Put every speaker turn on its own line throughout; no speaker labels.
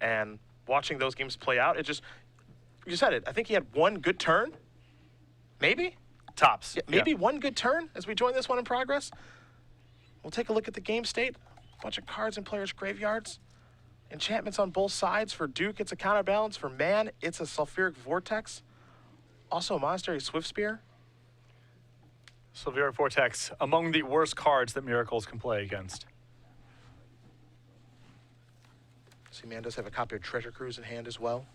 And watching those games play out, you said it. I think he had one good turn, maybe?
Tops.
Yeah, maybe one good turn as we join this one in progress. We'll take a look at the game state. A bunch of cards in players' graveyards. Enchantments on both sides. For Duke, it's a counterbalance. For Mann, it's a Sulfuric Vortex. Also a Monastery Swiftspear.
Sulfuric Vortex, among the worst cards that Miracles can play against.
See, Mann does have a copy of Treasure Cruise in hand as well.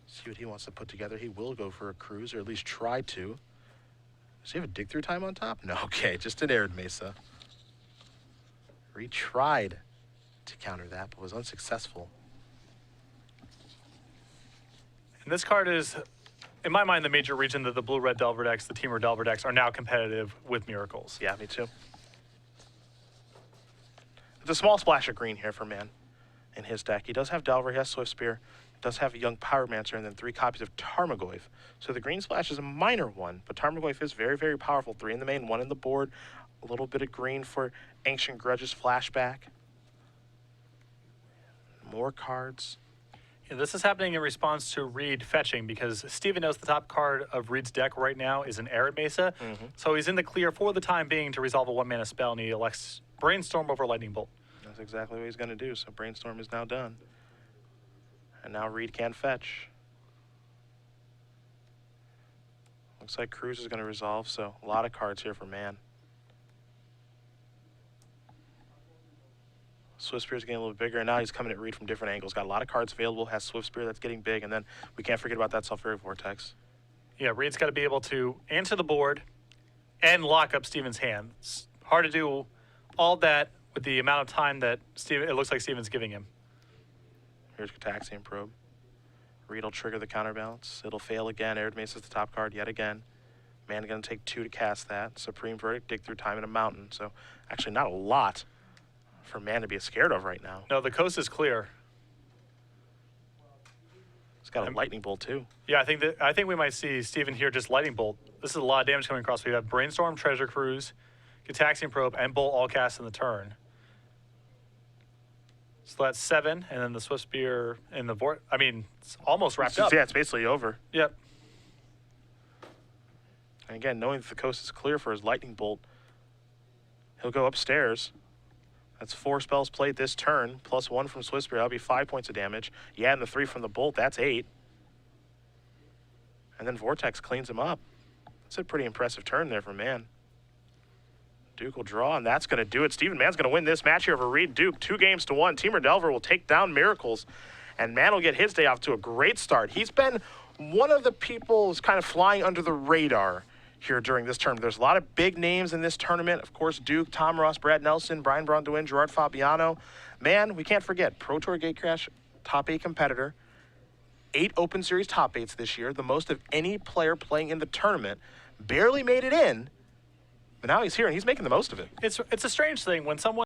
See what he wants to put together. He will go for a cruise, or at least try to. Does he have a dig through time on top? No, okay, just an Arid Mesa. Reid tried to counter that, but was unsuccessful.
And this card is, in my mind, the major reason that the blue-red Delver decks, the Teamer Delver decks, are now competitive with Miracles.
Yeah, me too. It's a small splash of green here for Mann in his deck. He does have Delver, he has Swiftspear, does have a young Pyromancer, and then 3 copies of Tarmogoyf. So the green splash is a minor one, but Tarmogoyf is very, very powerful. 3 in the main, 1 in the board. A little bit of green for Ancient Grudges Flashback. More cards.
Yeah, this is happening in response to Reid fetching, because Steven knows the top card of Reid's deck right now is an Arid Mesa. So he's in the clear for the time being to resolve a 1-mana spell, and he elects Brainstorm over Lightning Bolt.
That's exactly what he's going to do. So Brainstorm is now done. And now Reid can fetch. Looks like Cruise is going to resolve, so a lot of cards here for Mann. Swiftspear is getting a little bigger, and now he's coming at Reid from different angles. Got a lot of cards available, has Swiftspear that's getting big, and then we can't forget about that Sulfuric Vortex.
Yeah, Reid's got to be able to answer the board and lock up Steven's hand. It's hard to do all that with the amount of time that it looks like Steven's giving him.
Here's Gataxian Probe. Reid will trigger the counterbalance. It'll fail again. Arid Mesa is the top card yet again. Mann going to take 2 to cast that. Supreme Verdict, dig through time in a mountain. So actually not a lot for Mann to be scared of right now.
No, the coast is clear.
He's got a Lightning Bolt too.
Yeah, I think we might see Steven here just Lightning Bolt. This is a lot of damage coming across. We have Brainstorm, Treasure Cruise, Gataxian Probe, and Bolt all cast in the turn. So that's 7, and then the Swiftspear and the it's almost wrapped up.
Yeah, it's basically over.
Yep.
And again, knowing that the coast is clear for his Lightning Bolt, he'll go upstairs. That's 4 spells played this turn, plus 1 from Swiftspear. That'll be 5 points of damage. Yeah, and the 3 from the Bolt, that's 8. And then Vortex cleans him up. That's a pretty impressive turn there for Mann. Duke will draw, and that's going to do it. Steven Mann's going to win this match here over Reid. Duke, 2-1. Teamer Delver will take down Miracles, and Mann will get his day off to a great start. He's been one of the people who's kind of flying under the radar here during this tournament. There's a lot of big names in this tournament. Of course, Duke, Tom Ross, Brad Nelson, Brian Bronduin, Gerard Fabiano. Mann, we can't forget, Pro Tour Gatecrash top 8 competitor. 8 Open Series top 8s this year, the most of any player playing in the tournament. Barely made it in. But now he's here, and he's making the most of it.
It's a strange thing when someone